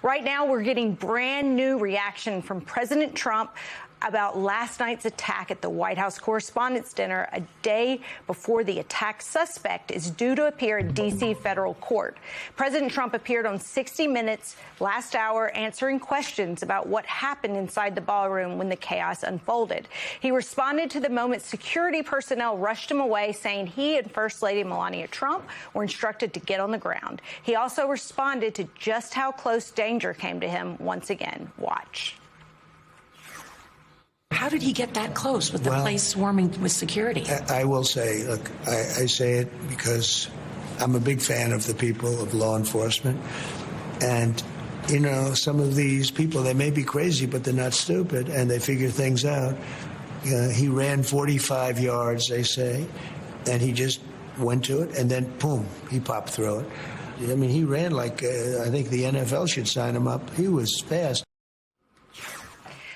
Right now, we're getting brand new reaction from President Trump about last night's attack at the White House Correspondents' Dinner, a day before the attack suspect is due to appear in D.C. federal court. President Trump appeared on 60 Minutes last hour answering questions about what happened inside the ballroom when the chaos unfolded. He responded to the moment security personnel rushed him away, saying he and First Lady Melania Trump were instructed to get on the ground. He also responded to just how close danger came to him once again. Watch. How did he get that close with the place swarming with security? I will say, look, I say it because I'm a big fan of the people of law enforcement. And, you know, some of these people, they may be crazy, but they're not stupid, and they figure things out. He ran 45 yards, they say, and he just went to it, and then, boom, he popped through it. I mean, he ran like, I think the NFL should sign him up. He was fast.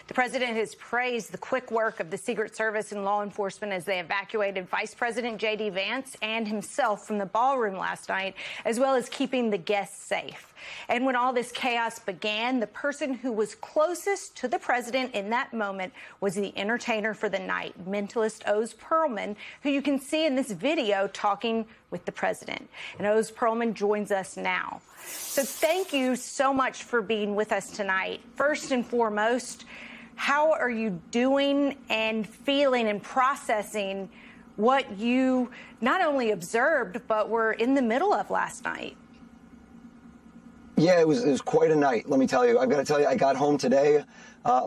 The president has praised the quick work of the Secret Service and law enforcement as they evacuated Vice President J.D. Vance and himself from the ballroom last night, as well as keeping the guests safe. And when all this chaos began, the person who was closest to the president in that moment was the entertainer for the night, mentalist Oz Perlman, who you can see in this video talking with the president. And Oz Perlman joins us now. So thank you so much for being with us tonight. First and foremost, how are you doing and feeling and processing what you not only observed, but were in the middle of last night? Yeah, it was quite a night, let me tell you. I've got to tell you, I got home today.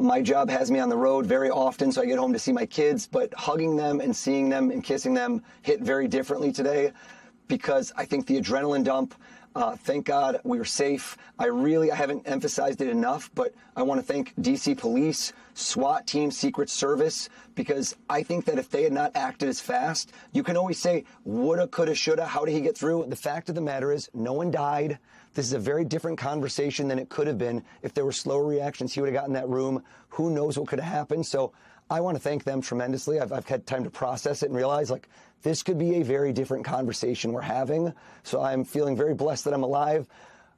My job has me on the road very often, so I get home to see my kids, but hugging them and seeing them and kissing them hit very differently today because I think the adrenaline dump, thank God we were safe. I haven't emphasized it enough, but I want to thank D.C. Police, SWAT team, Secret Service, because I think that if they had not acted as fast, you can always say, woulda, coulda, shoulda, how did he get through? The fact of the matter is, no one died. This is a very different conversation than it could have been. If there were slower reactions, he would have gotten in that room. Who knows what could have happened? So I want to thank them tremendously. I've had time to process it and realize, like, this could be a very different conversation we're having. So I'm feeling very blessed that I'm alive.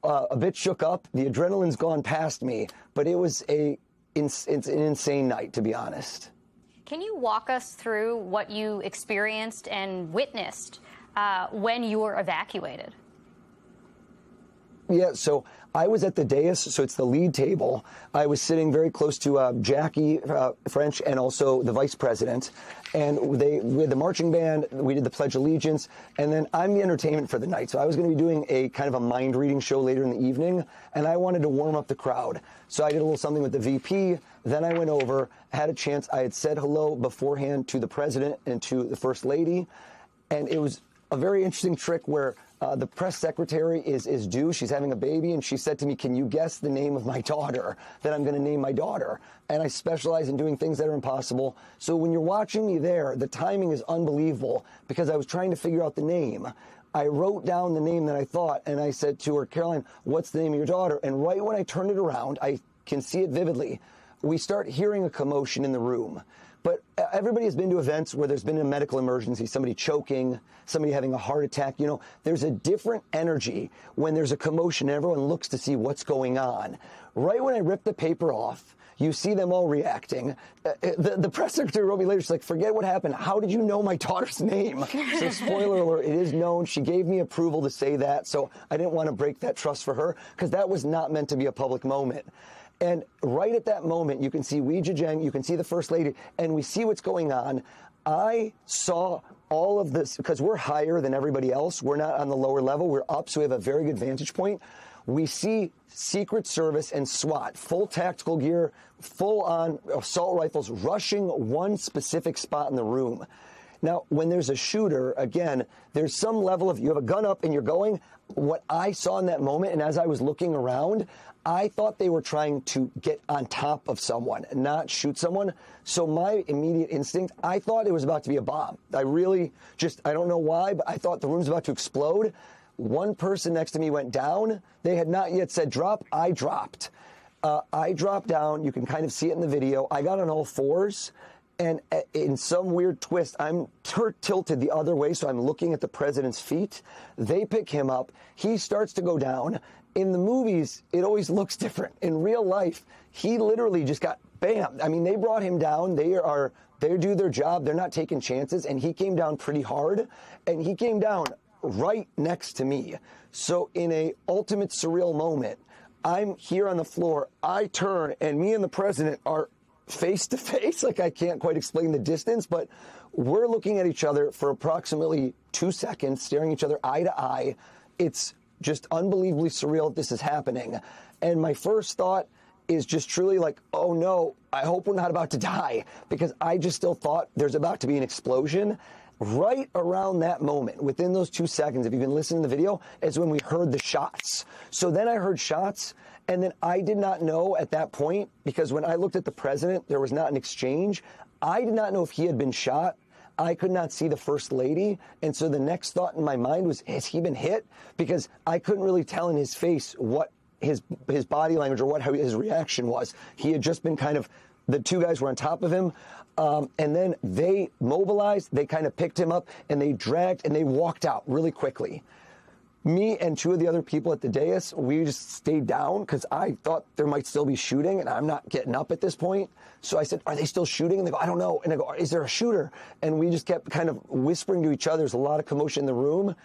A bit shook up. The adrenaline's gone past me, but it was it's an insane night, to be honest. Can you walk us through what you experienced and witnessed when you were evacuated? Yeah, so I was at the dais, so it's the lead table. I was sitting very close to Jackie French and also the vice president. And we had the marching band, we did the Pledge of Allegiance, and then I'm the entertainment for the night. So I was going to be doing a kind of a mind reading show later in the evening, and I wanted to warm up the crowd. So I did a little something with the VP, then I went over, had a chance. I had said hello beforehand to the president and to the first lady, and it was a very interesting trick where the press secretary is due. She's having a baby, and she said to me, can you guess the name of my daughter that I'm going to name my daughter? And I specialize in doing things that are impossible. So when you're watching me there, the timing is unbelievable because I was trying to figure out the name. I wrote down the name that I thought, and I said to her, Caroline, what's the name of your daughter? And right when I turned it around, I can see it vividly. We start hearing a commotion in the room. But everybody has been to events where there's been a medical emergency, somebody choking, somebody having a heart attack. You know, there's a different energy when there's a commotion and everyone looks to see what's going on. Right when I ripped the paper off, you see them all reacting. The press secretary wrote me later, she's like, forget what happened. How did you know my daughter's name? So spoiler alert, it is known. She gave me approval to say that, so I didn't want to break that trust for her because that was not meant to be a public moment. And right at that moment, you can see Wee Zhejiang, you can see the First Lady, and we see what's going on. I saw all of this, because we're higher than everybody else. We're not on the lower level. We're up, so we have a very good vantage point. We see Secret Service and SWAT, full tactical gear, full-on assault rifles, rushing one specific spot in the room. Now, when there's a shooter, again, there's some level of, you have a gun up and you're going. What I saw in that moment, and as I was looking around, I thought they were trying to get on top of someone, not shoot someone. So my immediate instinct, I thought it was about to be a bomb. I don't know why, but I thought the room's about to explode. One person next to me went down. They had not yet said drop. I dropped. I dropped down. You can kind of see it in the video. I got on all fours. And in some weird twist, I'm tilted the other way, so I'm looking at the president's feet. They pick him up. He starts to go down. in the movies, it always looks different. In real life, he literally just got bam. I mean, they brought him down. They do their job. They're not taking chances. And he came down pretty hard. And he came down right next to me. So in a ultimate surreal moment, I'm here on the floor. I turn, and me and the president are face to face. Like, I can't quite explain the distance, but we're looking at each other for approximately 2 seconds, staring each other eye to eye. It's just unbelievably surreal that this is happening. And my first thought is just truly like, oh no, I hope we're not about to die, because I just still thought there's about to be an explosion. Right around that moment, within those 2 seconds, if you can listen to the video, is when we heard the shots. So then I heard shots, and then I did not know at that point, because when I looked at the president, there was not an exchange. I did not know if he had been shot. I could not see the first lady. And so the next thought in my mind was, has he been hit? Because I couldn't really tell in his face what his body language or how his reaction was. He had just been kind of, the two guys were on top of him. And then they mobilized, they kind of picked him up, and they dragged, and they walked out really quickly. Me and two of the other people at the dais, we just stayed down because I thought there might still be shooting, and I'm not getting up at this point. So I said, are they still shooting? And they go, I don't know. And I go, is there a shooter? And we just kept kind of whispering to each other. There's a lot of commotion in the room.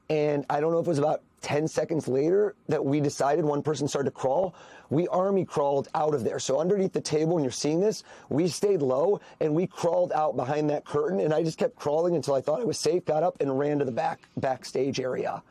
And I don't know if it was about 10 seconds later that we decided, one person started to crawl. We army crawled out of there. So underneath the table, when you're seeing this, we stayed low and we crawled out behind that curtain. And I just kept crawling until I thought I was safe, got up and ran to the backstage area.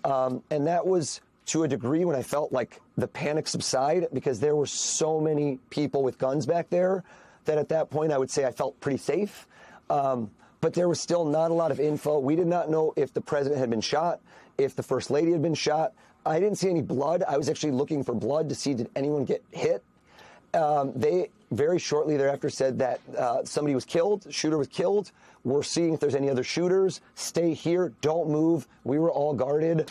And that was to a degree when I felt like the panic subside, because there were so many people with guns back there that at that point I would say I felt pretty safe. But there was still not a lot of info. We did not know if the president had been shot, if the first lady had been shot. I didn't see any blood. I was actually looking for blood to see, did anyone get hit? They very shortly thereafter said that somebody was killed, shooter was killed. We're seeing if there's any other shooters. Stay here, don't move. We were all guarded.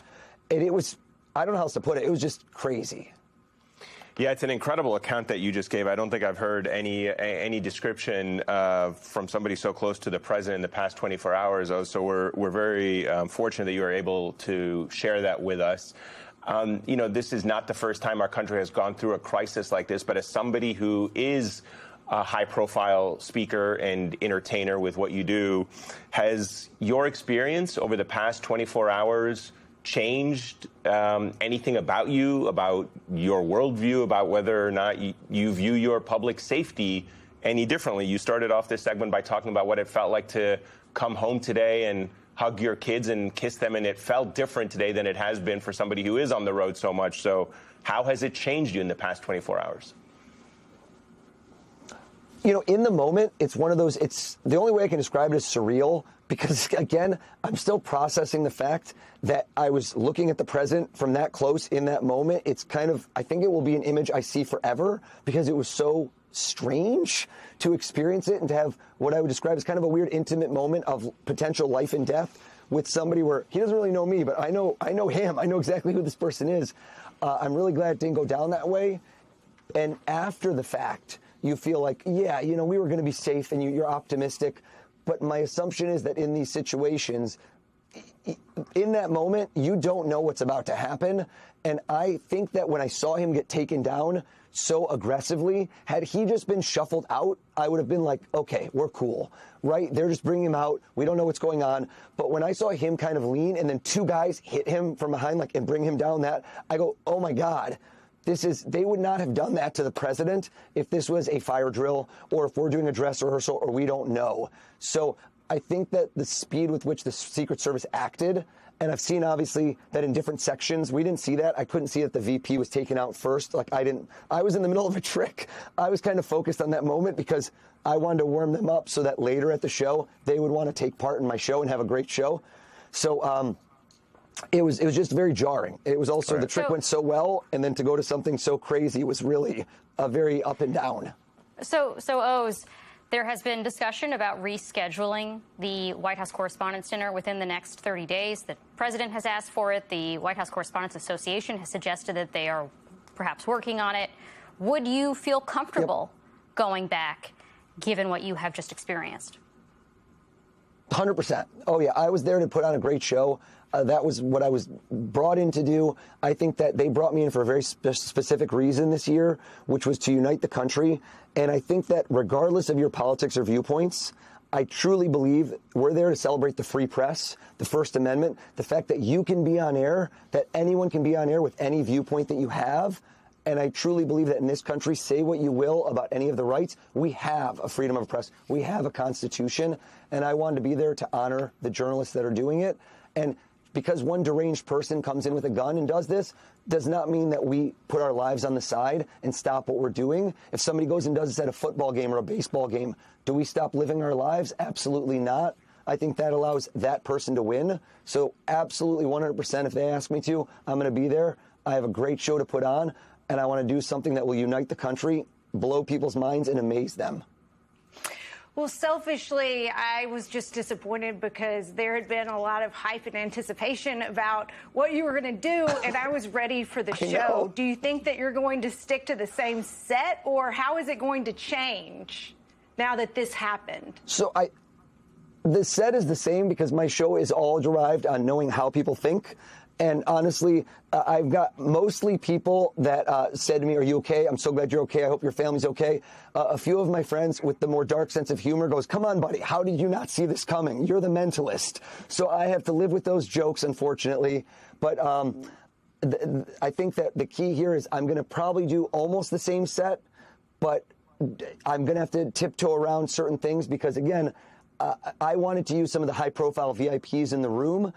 And it was, I don't know how else to put it, it was just crazy. Yeah, it's an incredible account that you just gave. I don't think I've heard any description from somebody so close to the president in the past 24 hours. So we're very fortunate that you were able to share that with us. You know, this is not the first time our country has gone through a crisis like this, but as somebody who is a high-profile speaker and entertainer with what you do, has your experience over the past 24 hours changed anything about you, about your worldview, about whether or not you view your public safety any differently? You started off this segment by talking about what it felt like to come home today and hug your kids and kiss them, and it felt different today than it has been for somebody who is on the road so much. So how has it changed you in the past 24 hours? You know, in the moment, it's one of those, it's the only way I can describe it is surreal, because, again, I'm still processing the fact that I was looking at the president from that close in that moment. It's kind of, I think it will be an image I see forever, because it was so strange to experience it and to have what I would describe as kind of a weird intimate moment of potential life and death with somebody where he doesn't really know me, but I know him. I know exactly who this person is. I'm really glad it didn't go down that way. And after the fact, you feel like, yeah, you know, we were going to be safe, and you're optimistic. But my assumption is that in these situations, in that moment, you don't know what's about to happen. And I think that when I saw him get taken down so aggressively, had he just been shuffled out, I would have been like, okay, we're cool, right? They're just bringing him out. We don't know what's going on. But when I saw him kind of lean and then two guys hit him from behind, like, and bring him down, that I go, oh my God. They would not have done that to the president if this was a fire drill or if we're doing a dress rehearsal or we don't know. So I think that the speed with which the Secret Service acted, and I've seen obviously that in different sections, we didn't see that. I couldn't see that the VP was taken out first. Like I was in the middle of a trick. I was kind of focused on that moment because I wanted to warm them up so that later at the show, they would want to take part in my show and have a great show. So, it was just very jarring. It was also the trick went so well, and then to go to something so crazy was really a very up and down. So Oz, there has been discussion about rescheduling the White House Correspondents' Dinner within the next 30 days. The president has asked for it. The White House Correspondents Association has suggested that they are perhaps working on it. Would you feel comfortable going back, given what you have just experienced? 100%. Oh, yeah. I was there to put on a great show. That was what I was brought in to do. I think that they brought me in for a very specific reason this year, which was to unite the country. And I think that regardless of your politics or viewpoints, I truly believe we're there to celebrate the free press, the First Amendment, the fact that you can be on air, that anyone can be on air with any viewpoint that you have. And I truly believe that in this country, say what you will about any of the rights, we have a freedom of press. We have a constitution. And I wanted to be there to honor the journalists that are doing it. And because one deranged person comes in with a gun and does this, does not mean that we put our lives on the side and stop what we're doing. If somebody goes and does this at a football game or a baseball game, do we stop living our lives? Absolutely not. I think that allows that person to win. So absolutely 100%, if they ask me to, I'm going to be there. I have a great show to put on, and I want to do something that will unite the country, blow people's minds, and amaze them. Well, selfishly, I was just disappointed because there had been a lot of hype and anticipation about what you were going to do, and I was ready for the show. Do you think that you're going to stick to the same set, or how is it going to change now that this happened? So the set is the same because my show is all derived on knowing how people think. And honestly, I've got mostly people that said to me, "Are you okay? I'm so glad you're okay. I hope your family's okay." A few of my friends with the more dark sense of humor goes, "Come on, buddy. How did you not see this coming? You're the mentalist." So I have to live with those jokes, unfortunately. But I think that the key here is I'm going to probably do almost the same set, but I'm going to have to tiptoe around certain things because, again, I wanted to use some of the high-profile VIPs in the room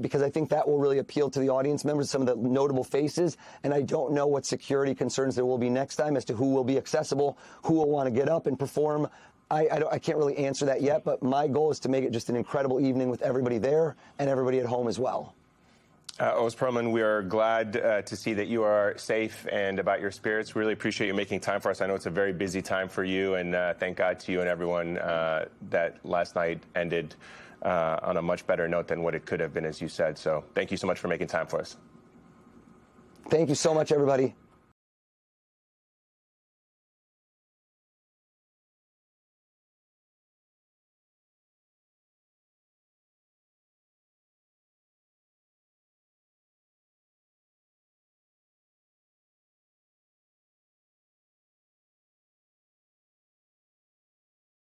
because I think that will really appeal to the audience members, some of the notable faces, and I don't know what security concerns there will be next time as to who will be accessible, who will want to get up and perform. I can't really answer that yet, but my goal is to make it just an incredible evening with everybody there and everybody at home as well. Oz Perlman, we are glad to see that you are safe and about your spirits. Really appreciate you making time for us. I know it's a very busy time for you, and thank God to you and everyone that last night ended on a much better note than what it could have been, as you said. So thank you so much for making time for us. Thank you so much, everybody.